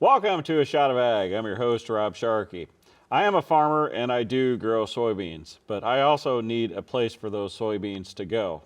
Welcome to A Shot of Ag. I'm your host, Rob Sharkey. I am a farmer and I do grow soybeans, but I also need a place for those soybeans to go.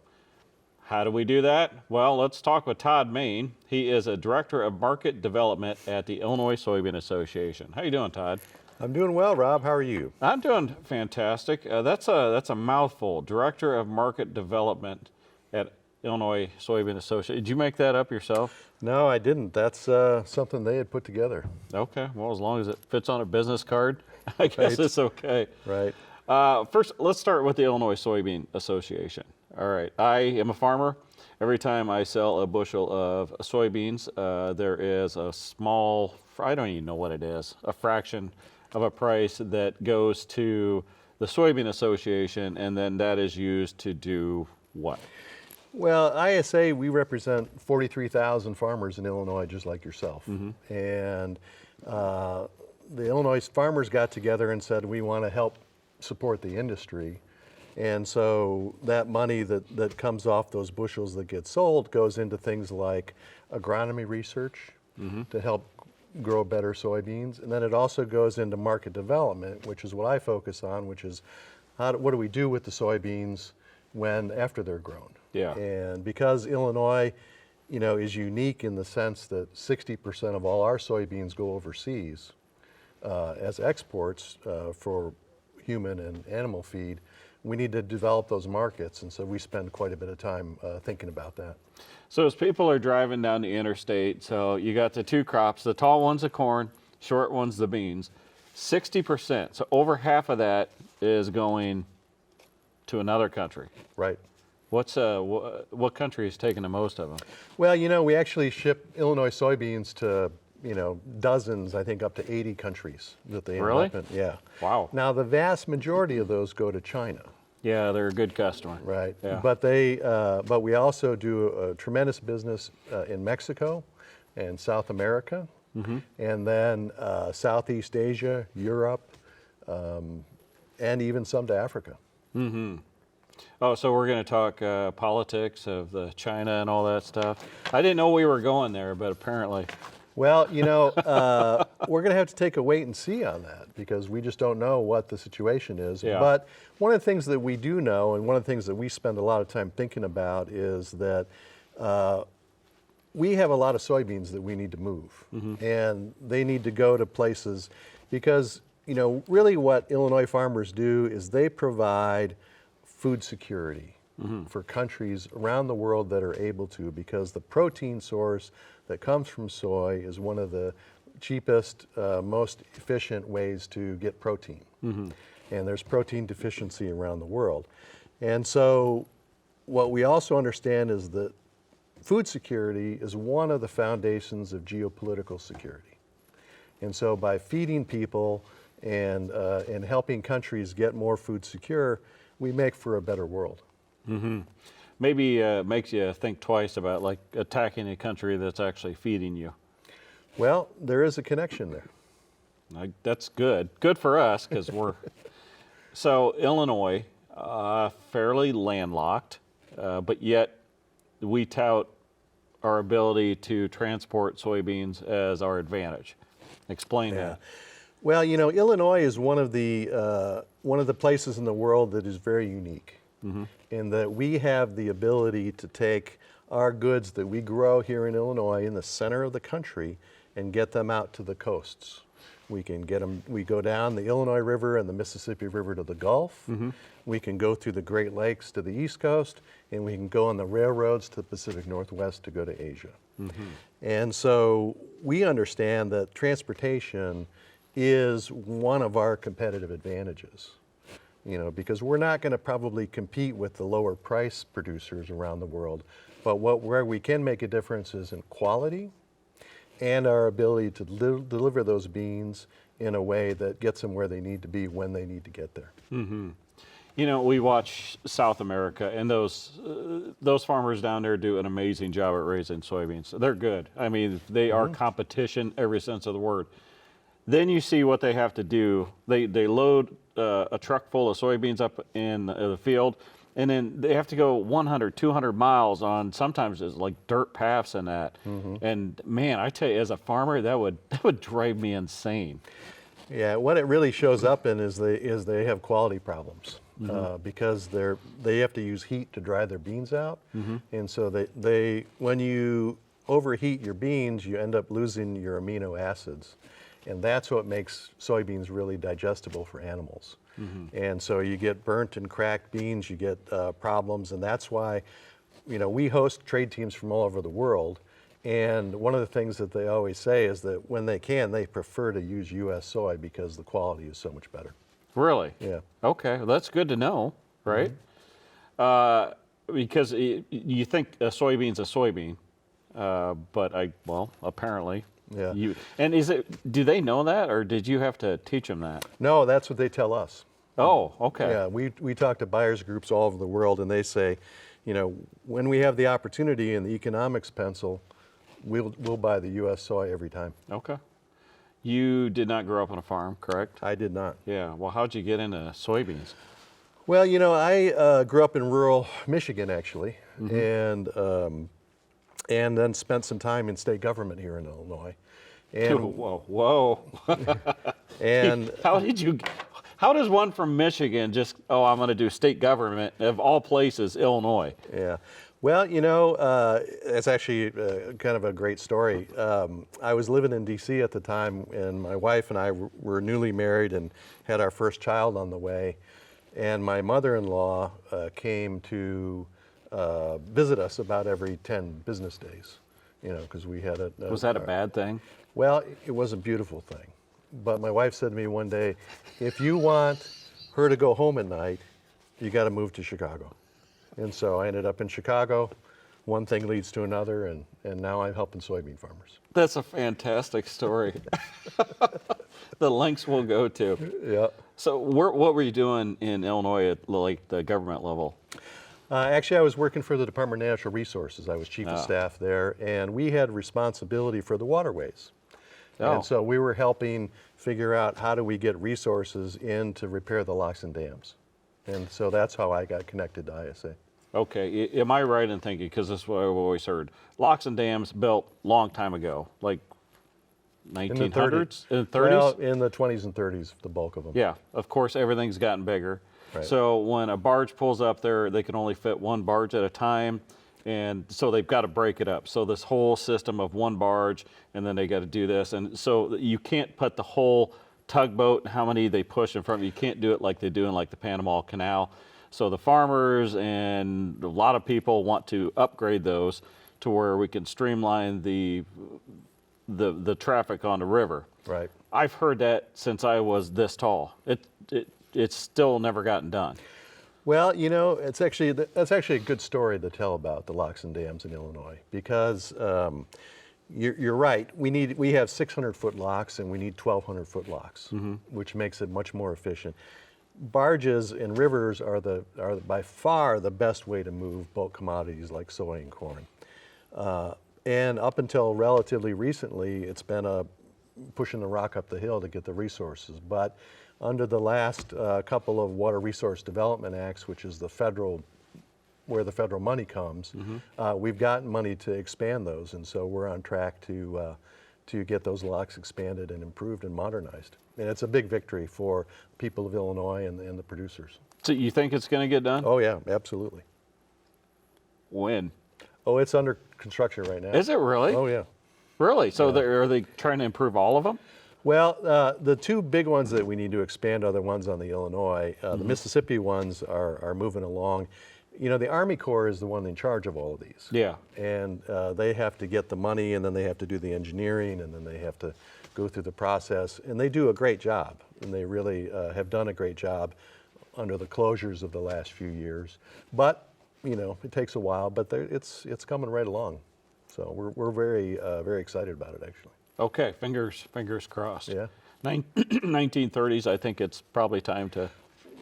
How do we do that? Well, let's talk with Todd Main. He is a Director of Market Development at the Illinois Soybean Association. How you doing, Todd? I'm doing well, Rob. How are you? I'm doing fantastic. That's a mouthful. Director of Market Development at Illinois Soybean Association. Did you make that up yourself? No, I didn't. That's something they had put together. Okay, well, as long as it fits on a business card, I guess it's okay. Right. First, let's start with the Illinois Soybean Association. All right, I am a farmer. Every time I sell a bushel of soybeans, there is a small, I don't even know what it is, a fraction of a price that goes to the Soybean Association, and then that is used to do what? Well, ISA, we represent 43,000 farmers in Illinois, just like yourself. And the Illinois farmers got together and said, we want to help support the industry. And so that money that comes off those bushels that get sold goes into things like agronomy research to help grow better soybeans. And then it also goes into market development, which is what I focus on, which is what do we do with the soybeans after they're grown. Yeah. And because Illinois, is unique in the sense that 60% of all our soybeans go overseas as exports for human and animal feed, we need to develop those markets. And so we spend quite a bit of time thinking about that. So as people are driving down the interstate, so you got the two crops, the tall one's the corn, short one's the beans, 60%, so over half of that is going to another country. Right. What country is taking the most of them? Well, we actually ship Illinois soybeans to, dozens, I think up to 80 countries that they end up in. Yeah. Wow. Now, the vast majority of those go to China. Yeah, they're a good customer. Right. Yeah. But we also do a tremendous business in Mexico and South America, and then Southeast Asia, Europe, and even some to Africa. Oh, so we're going to talk politics of the China and all that stuff. I didn't know we were going there, but apparently. Well, we're going to have to take a wait and see on that because we just don't know what the situation is. Yeah. But one of the things that we do know, and one of the things that we spend a lot of time thinking about, is that we have a lot of soybeans that we need to move, and they need to go to places because, really what Illinois farmers do is they provide food security for countries around the world that are able to, because the protein source that comes from soy is one of the cheapest, most efficient ways to get protein. And there's protein deficiency around the world. And so what we also understand is that food security is one of the foundations of geopolitical security. And so by feeding people and helping countries get more food secure, we make for a better world. Maybe makes you think twice about like attacking a country that's actually feeding you. Well, there is a connection there. That's good. Good for us because we're so Illinois, fairly landlocked, but yet we tout our ability to transport soybeans as our advantage. Explain that. Well, Illinois is one of the places in the world that is very unique in that we have the ability to take our goods that we grow here in Illinois in the center of the country and get them out to the coasts. We can get them, we go down the Illinois River and the Mississippi River to the Gulf. We can go through the Great Lakes to the East Coast, and we can go on the railroads to the Pacific Northwest to go to Asia. And so we understand that transportation is one of our competitive advantages, because we're not going to probably compete with the lower price producers around the world, but where we can make a difference is in quality and our ability to deliver those beans in a way that gets them where they need to be when they need to get there. We watch South America, and those farmers down there do an amazing job at raising soybeans. They're good. I mean, they are competition every sense of the word. Then you see what they have to do. They load a truck full of soybeans up in the field, And then they have to go 100, 200 miles on sometimes it's like dirt paths and that. And man, I tell you, as a farmer, that would drive me insane. Yeah, what it really shows up in is they have quality problems because they have to use heat to dry their beans out, and so they when you overheat your beans, you end up losing your amino acids, and that's what makes soybeans really digestible for animals. And so you get burnt and cracked beans, you get problems, and that's why, we host trade teams from all over the world. And one of the things that they always say is that when they can, they prefer to use U.S. soy because the quality is so much better. Really? Yeah. Okay, well, that's good to know, right? Because you think a soybean's a soybean, but apparently. Yeah. Do they know that, or did you have to teach them that? No, that's what they tell us. Oh, okay. Yeah, we talk to buyers groups all over the world, and they say, when we have the opportunity and the economics pencil, we'll buy the U.S. soy every time. Okay. You did not grow up on a farm, correct? I did not. Yeah. Well, how'd you get into soybeans? Well, I grew up in rural Michigan, actually, and then spent some time in state government here in Illinois. And Whoa. and How does one from Michigan just, I'm going to do state government, of all places, Illinois? yeah. Well, it's actually kind of a great story. I was living in D.C. at the time, and my wife and I were newly married and had our first child on the way. And my mother-in-law came to visit us about every 10 business days, because we had a... Was that a bad thing? Well, it was a beautiful thing. But my wife said to me one day, if you want her to go home at night, you got to move to Chicago. And so I ended up in Chicago. One thing leads to another, and now I'm helping soybean farmers. That's a fantastic story. The lengths we'll go to. Yeah. So what were you doing in Illinois at like the government level? Actually, I was working for the Department of Natural Resources. I was chief of staff there, and we had responsibility for the waterways. And so we were helping figure out how do we get resources in to repair the locks and dams. And so that's how I got connected to ISA. Okay, am I right in thinking, because this is what I've always heard, locks and dams built long time ago, like 1900s? In the 30s? Well, in the 20s and 30s, the bulk of them. Yeah, of course, everything's gotten bigger. Right. So when a barge pulls up there, they can only fit one barge at a time. And so they've got to break it up. So this whole system of one barge, and then they got to do this. And so you can't put the whole tugboat and how many they push in front of you. You can't do it like they do in like the Panama Canal. So the farmers and a lot of people want to upgrade those to where we can streamline the traffic on the river. Right. I've heard that since I was this tall. It's still never gotten done. Well, that's actually a good story to tell about the locks and dams in Illinois, because you're right. We have 600-foot locks and we need 1,200-foot locks, which makes it much more efficient. Barges and rivers are by far the best way to move bulk commodities like soy and corn. And up until relatively recently, it's been pushing the rock up the hill to get the resources. But under the last couple of Water Resource Development Acts, which is where the federal money comes, we've gotten money to expand those, and so we're on track to get those locks expanded and improved and modernized. And it's a big victory for people of Illinois and the producers. So you think it's going to get done? Oh yeah, absolutely. When? Oh, it's under construction right now. Is it really? Oh yeah. Really? So are they trying to improve all of them? Well, the two big ones that we need to expand are the ones on the Illinois. The Mississippi ones are moving along. The Army Corps is the one in charge of all of these. Yeah. And they have to get the money, and then they have to do the engineering, and then they have to go through the process. And they do a great job, and they really have done a great job under the closures of the last few years. But, it takes a while, but it's coming right along. So we're very, very excited about it, actually. Okay, fingers crossed. Yeah. 1930s, I think it's probably time to...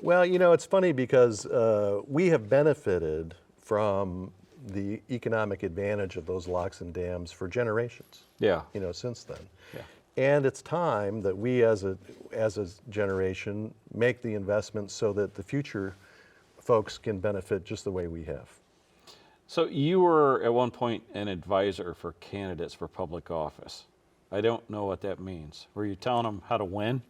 Well, it's funny because we have benefited from the economic advantage of those locks and dams for generations. Yeah. Since then. Yeah. And it's time that we as a generation make the investments so that the future folks can benefit just the way we have. So you were at one point an advisor for candidates for public office. I don't know what that means. Were you telling them how to win?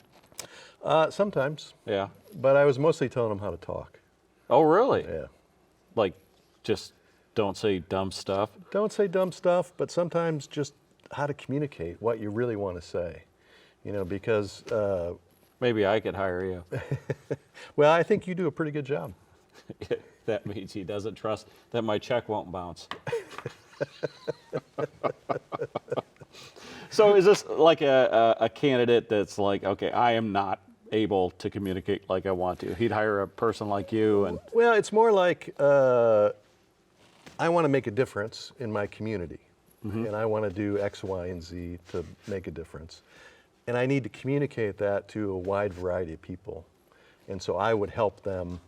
Sometimes, Yeah. but I was mostly telling them how to talk. Oh, really? Yeah. Like, just don't say dumb stuff? Don't say dumb stuff, but sometimes just how to communicate what you really want to say. You know, because, Maybe I could hire you. well, I think you do a pretty good job. That means he doesn't trust that my check won't bounce. So is this like a candidate that's like, okay, I am not able to communicate like I want to? He'd hire a person like you and... Well, it's more like I want to make a difference in my community. And I want to do X, Y, and Z to make a difference. And I need to communicate that to a wide variety of people. And so I would help them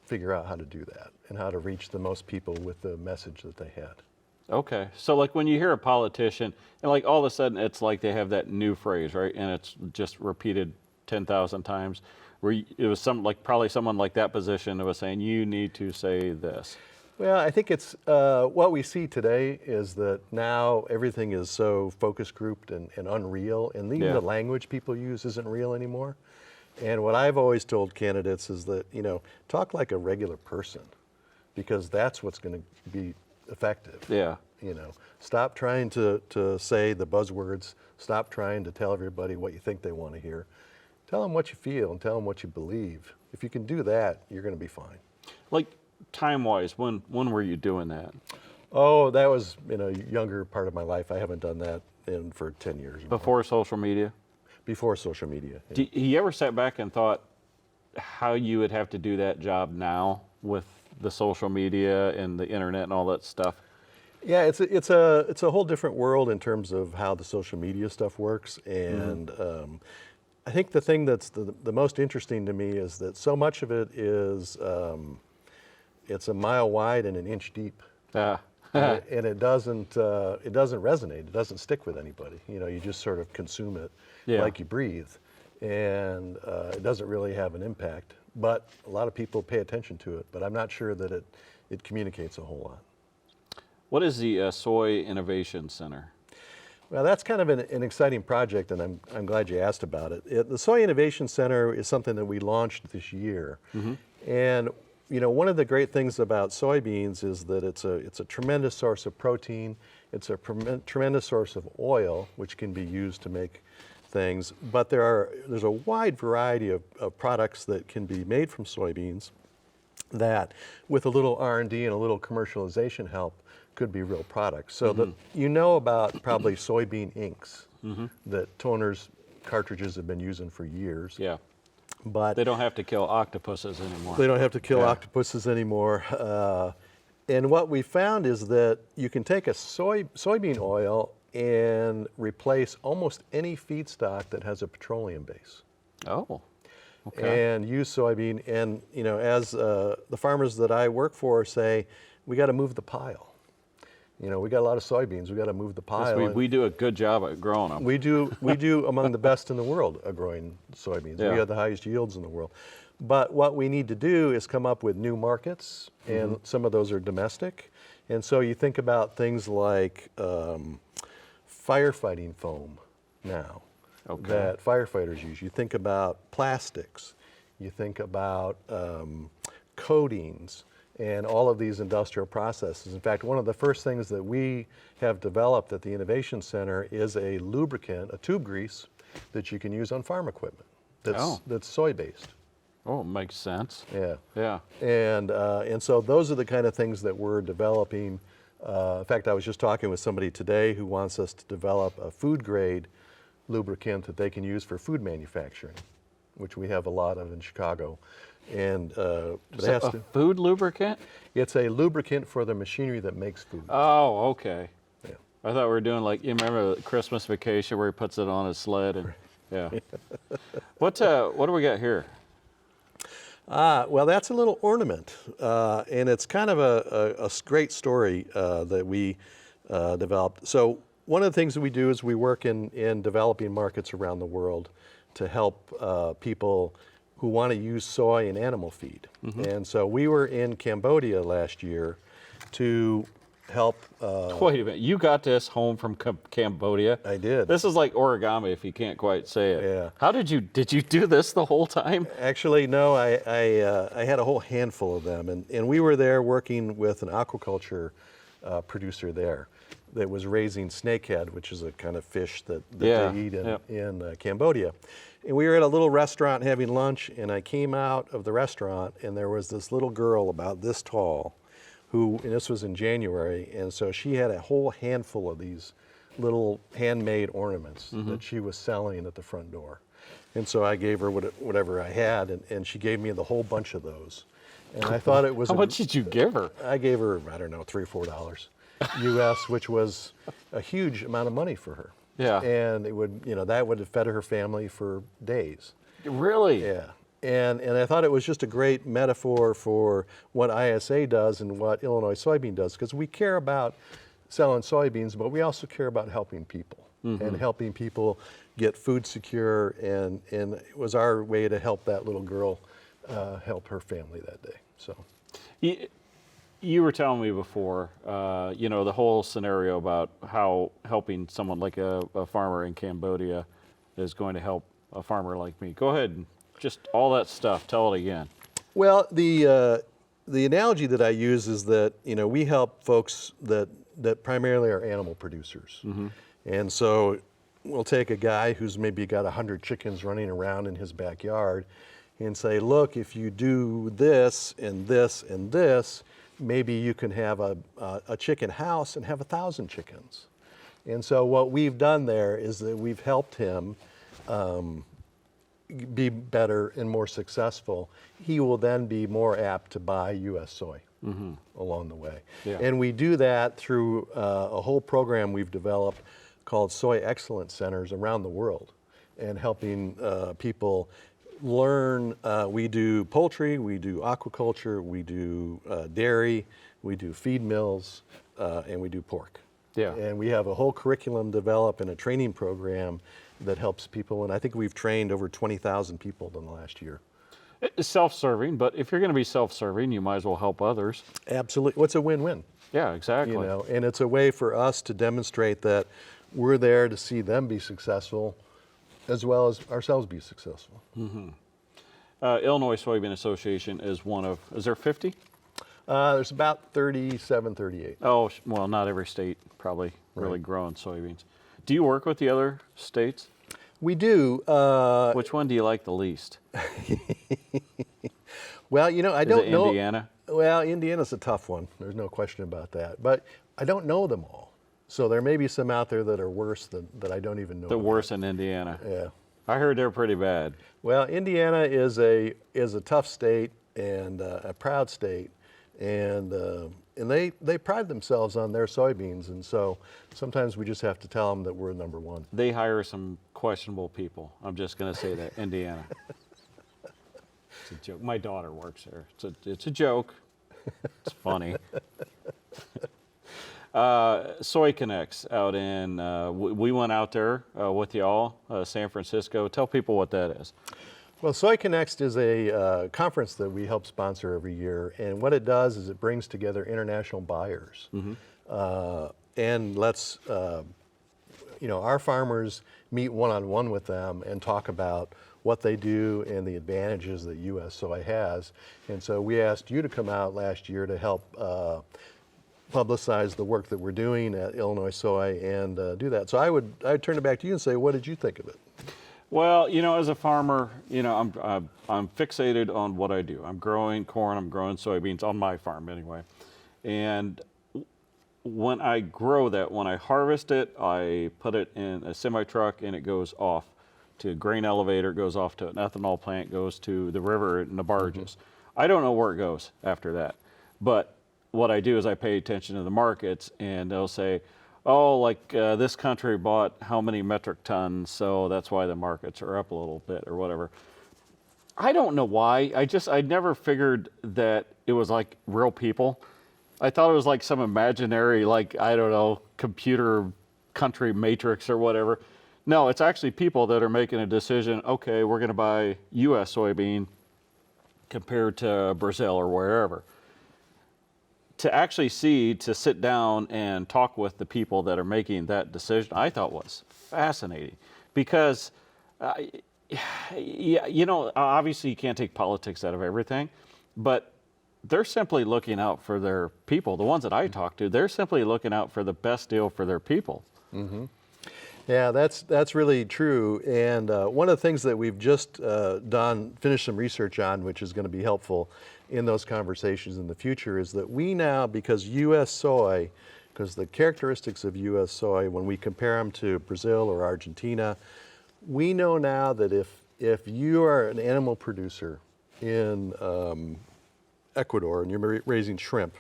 figure out how to do that and how to reach the most people with the message that they had. Okay. So like when you hear a politician and like all of a sudden it's like they have that new phrase, right? And it's just repeated 10,000 times where it was probably someone like that position that was saying, you need to say this. Well, I think it's what we see today is that now everything is so focus grouped and unreal, and even the language people use isn't real anymore. And what I've always told candidates is that, you know, talk like a regular person, because that's what's going to be effective. Yeah. You know, stop trying to say the buzzwords. Stop trying to tell everybody what you think they want to hear. Tell them what you feel and tell them what you believe. If you can do that, you're going to be fine. Like time-wise, when were you doing that? Oh, that was in a younger part of my life. I haven't done that for 10 years. Before social media? Before social media. Yeah. You ever sat back and thought how you would have to do that job now with the social media and the internet and all that stuff? Yeah, it's a whole different world in terms of how the social media stuff works, and I think the thing that's the most interesting to me is that so much of it is it's a mile wide and an inch deep. And it doesn't resonate. It doesn't stick with anybody. You know, you just sort of consume it like you breathe, and it doesn't really have an impact. But a lot of people pay attention to it. But I'm not sure that it communicates a whole lot. What is the Soy Innovation Center? Well, that's kind of an exciting project, and I'm glad you asked about it. The Soy Innovation Center is something that we launched this year, and you know, one of the great things about soybeans is that it's a tremendous source of protein. It's a tremendous source of oil, which can be used to make things. But there's a wide variety of products that can be made from soybeans that, with a little R&D and a little commercialization help, could be real products. So you know about probably soybean inks that toners cartridges have been using for years. Yeah. But they don't have to kill octopuses anymore. They don't have to kill octopuses anymore. And what we found is that you can take a soybean oil and replace almost any feedstock that has a petroleum base. Oh, okay. And use soybean. And you know, as the farmers that I work for say, we got to move the pile. You know, we got a lot of soybeans. We got to move the pile. Yes, we do a good job at growing them. We do among the best in the world at growing soybeans. Yeah. We have the highest yields in the world. But what we need to do is come up with new markets, and some of those are domestic. And so you think about things like firefighting foam now that firefighters use. You think about plastics. You think about coatings and all of these industrial processes. In fact, one of the first things that we have developed at the Innovation Center is a lubricant, a tube grease, that you can use on farm equipment that's soy-based. Oh, it makes sense. Yeah. Yeah. And so those are the kind of things that we're developing. In fact, I was just talking with somebody today who wants us to develop a food-grade lubricant that they can use for food manufacturing, which we have a lot of in Chicago. And food lubricant? It's a lubricant for the machinery that makes food. Oh, okay. Yeah. I thought we were doing like, you remember Christmas Vacation where he puts it on his sled and yeah. What do we got here? Well, that's a little ornament, and it's kind of a great story that we developed. So one of the things that we do is we work in developing markets around the world to help people who want to use soy in animal feed. And so we were in Cambodia last year to help. Wait a minute, you got this home from Cambodia? I did. This is like origami if you can't quite say it. Yeah. How did you do this the whole time? Actually, no, I had a whole handful of them. And we were there working with an aquaculture producer there that was raising snakehead, which is a kind of fish that Yeah, they eat yep. in Cambodia. And we were at a little restaurant having lunch, and I came out of the restaurant, and there was this little girl about this tall, and this was in January, and so she had a whole handful of these little handmade ornaments that she was selling at the front door. And so I gave her whatever I had, and she gave me the whole bunch of those. And I thought it was How much did you give her? I gave her, I don't know, $3 or $4 US, which was a huge amount of money for her. Yeah. And it would, that would have fed her family for days. Really? Yeah. And I thought it was just a great metaphor for what ISA does and what Illinois Soybean does, because we care about selling soybeans, but we also care about helping people and helping people get food secure. And it was our way to help that little girl help her family that day. So. You were telling me before, the whole scenario about how helping someone like a farmer in Cambodia is going to help a farmer like me. Go ahead and just all that stuff. Tell it again. Well, the analogy that I use is that we help folks that primarily are animal producers, and so we'll take a guy who's maybe got 100 chickens running around in his backyard, and say, look, if you do this and this and this, maybe you can have a chicken house and have 1,000 chickens. And so what we've done there is that we've helped him be better and more successful. He will then be more apt to buy U.S. soy along the way. Yeah. And we do that through a whole program we've developed called Soy Excellence Centers around the world, and helping people learn. We do poultry, we do aquaculture, we do dairy, we do feed mills, and we do pork. Yeah. And we have a whole curriculum developed and a training program that helps people. And I think we've trained over 20,000 people in the last year. It's self-serving, but if you're going to be self-serving, you might as well help others. Absolutely. What's a win-win? Yeah, exactly. And it's a way for us to demonstrate that we're there to see them be successful as well as ourselves be successful. Illinois Soybean Association is is there 50? There's about 37, 38. Oh, well, not every state probably really growing soybeans. Do you work with the other states? We do. Which one do you like the least? Well, I don't know. Indiana? Well, Indiana's a tough one. There's no question about that. But I don't know them all. So there may be some out there that are worse that I don't even know. They're about. worse in Indiana. Yeah. I heard they're pretty bad. Well, Indiana is a tough state and a proud state, and they pride themselves on their soybeans, and so sometimes we just have to tell them that we're number one. They hire some questionable people. I'm just going to say that. Indiana. It's a joke. My daughter works there. It's a joke. It's funny. Soy Connects out in, we went out there with y'all, San Francisco. Tell people what that is. Well, Soy Connects is a conference that we help sponsor every year, and what it does is it brings together international buyers and lets our farmers meet one-on-one with them and talk about what they do and the advantages that U.S. soy has. And so we asked you to come out last year to help publicize the work that we're doing at Illinois Soy and do that. So I'd turn it back to you and say, what did you think of it? Well, as a farmer, I'm fixated on what I do. I'm growing corn, I'm growing soybeans on my farm anyway. And when I grow that, when I harvest it, I put it in a semi-truck and it goes off to a grain elevator, it goes off to an ethanol plant, goes to the river in the barges. I don't know where it goes after that. But what I do is I pay attention to the markets, and they'll say, oh, like this country bought how many metric tons, so that's why the markets are up a little bit or whatever. I don't know why. I never figured that it was like real people. I thought it was like some imaginary, like, I don't know, computer country matrix or whatever. No, it's actually people that are making a decision, okay, we're going to buy U.S. soybean compared to Brazil or wherever. To actually to sit down and talk with the people that are making that decision, I thought was fascinating because, obviously you can't take politics out of everything, but they're simply looking out for their people. The ones that I talk to, they're simply looking out for the best deal for their people. Yeah, that's really true. And one of the things that we've just finished some research on, which is going to be helpful in those conversations in the future, is that we now, because U.S. soy, because the characteristics of U.S. soy, when we compare them to Brazil or Argentina, we know now that if you are an animal producer in Ecuador and you're raising shrimp,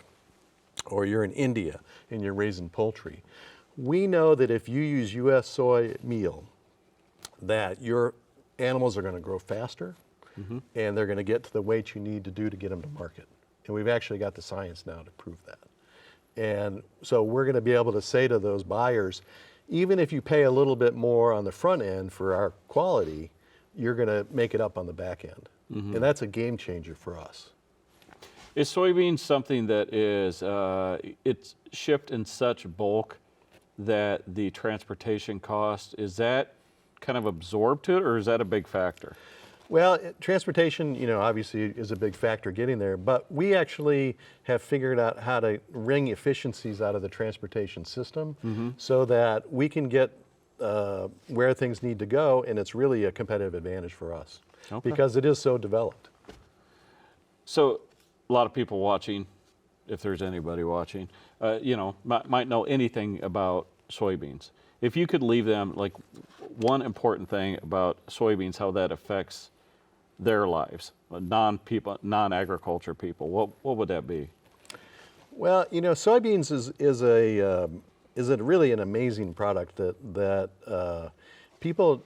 or you're in India and you're raising poultry, we know that if you use U.S. soy meal, that your animals are going to grow faster, and they're going to get to the weight you need to get them to market. And we've actually got the science now to prove that. And so we're going to be able to say to those buyers, even if you pay a little bit more on the front end for our quality, you're going to make it up on the back end. And that's a game changer for us. Is soybeans something that is, it's shipped in such bulk that the transportation cost, is that kind of absorbed to it, or is that a big factor? Well, transportation, obviously is a big factor getting there, but we actually have figured out how to wring efficiencies out of the transportation system so that we can get where things need to go, and it's really a competitive advantage for us because it is so developed. So a lot of people watching, if there's anybody watching, might know anything about soybeans. If you could leave them like one important thing about soybeans, how that affects their lives, non-agriculture people, what would that be? Well, soybeans is a really an amazing product that people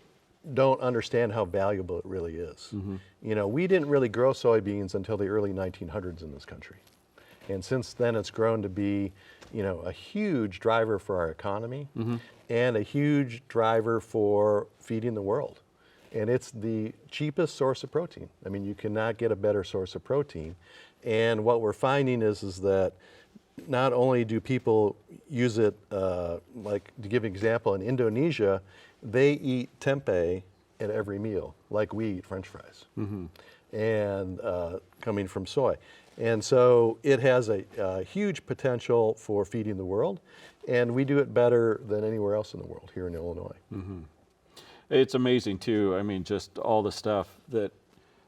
don't understand how valuable it really is. We didn't really grow soybeans until the early 1900s in this country. And since then, it's grown to be, a huge driver for our economy and a huge driver for feeding the world. And it's the cheapest source of protein. I mean, you cannot get a better source of protein. And what we're finding is that not only do people use it, like to give an example, in Indonesia, they eat tempeh at every meal, like we eat French fries, and coming from soy. And so it has a huge potential for feeding the world, and we do it better than anywhere else in the world here in Illinois. It's amazing too. I mean, just all the stuff that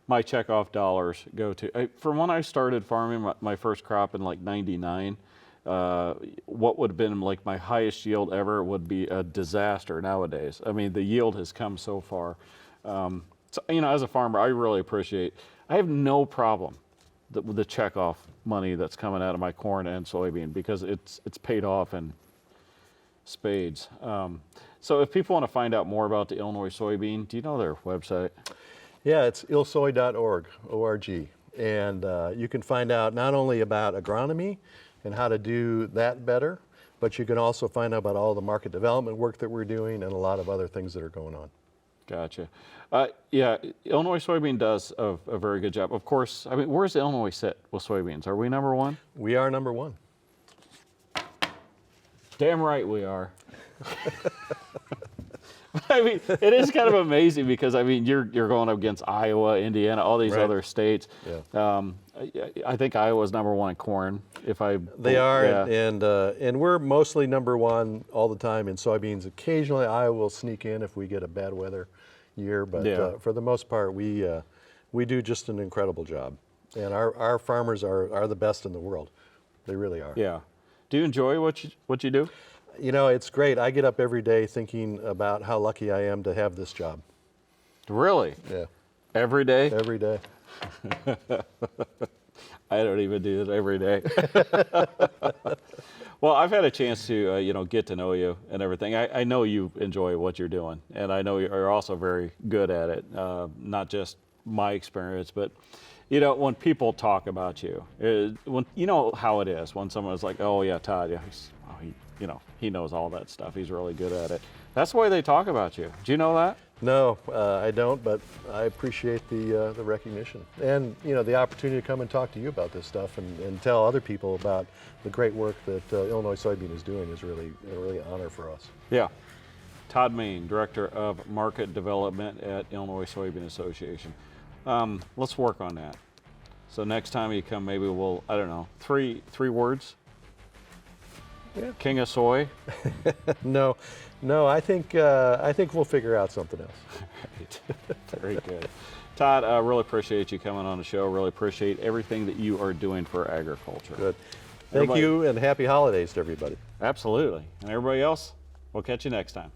my checkoff dollars go to. From when I started farming my first crop in like '99, what would have been like my highest yield ever would be a disaster nowadays. I mean, the yield has come so far. So, as a farmer, I really appreciate, I have no problem with the checkoff money that's coming out of my corn and soybean because it's paid off in spades. So if people want to find out more about the Illinois soybean, do you know their website? Yeah, it's illsoy.org, O-R-G. And you can find out not only about agronomy and how to do that better, but you can also find out about all the market development work that we're doing and a lot of other things that are going on. Gotcha. Yeah, Illinois soybean does a very good job. Of course, I mean, where's Illinois sit with soybeans? Are we number one? We are number one. Damn right we are. I mean, it is kind of amazing because, I mean, you're going up against Iowa, Indiana, all these other states. Yeah. I think Iowa's number one in corn. They are, and we're mostly number one all the time in soybeans. Occasionally, Iowa will sneak in if we get a bad weather year, but for the most part, we do just an incredible job. And our farmers are the best in the world. They really are. Yeah. Do you enjoy what you do? It's great. I get up every day thinking about how lucky I am to have this job. Really? Yeah. Every day? Every day. I don't even do it every day. Well, I've had a chance to, get to know you and everything. I know you enjoy what you're doing, and I know you're also very good at it. Not just my experience, but when people talk about you, when how it is when someone's like, "Oh yeah, Todd, yeah, he knows all that stuff. He's really good at it." That's the way they talk about you. Do you know that? No, I don't, but I appreciate the recognition and the opportunity to come and talk to you about this stuff and tell other people about the great work that Illinois Soybean is doing is really an honor for us. Yeah. Todd Main, Director of Market Development at Illinois Soybean Association. Let's work on that. So next time you come, maybe we'll, I don't know, three words? Yeah. King of soy? No, I think we'll figure out something else. Right. Very good. Todd, I really appreciate you coming on the show. Really appreciate everything that you are doing for agriculture. Good. Thank you, and happy holidays to everybody. Absolutely. And everybody else, we'll catch you next time.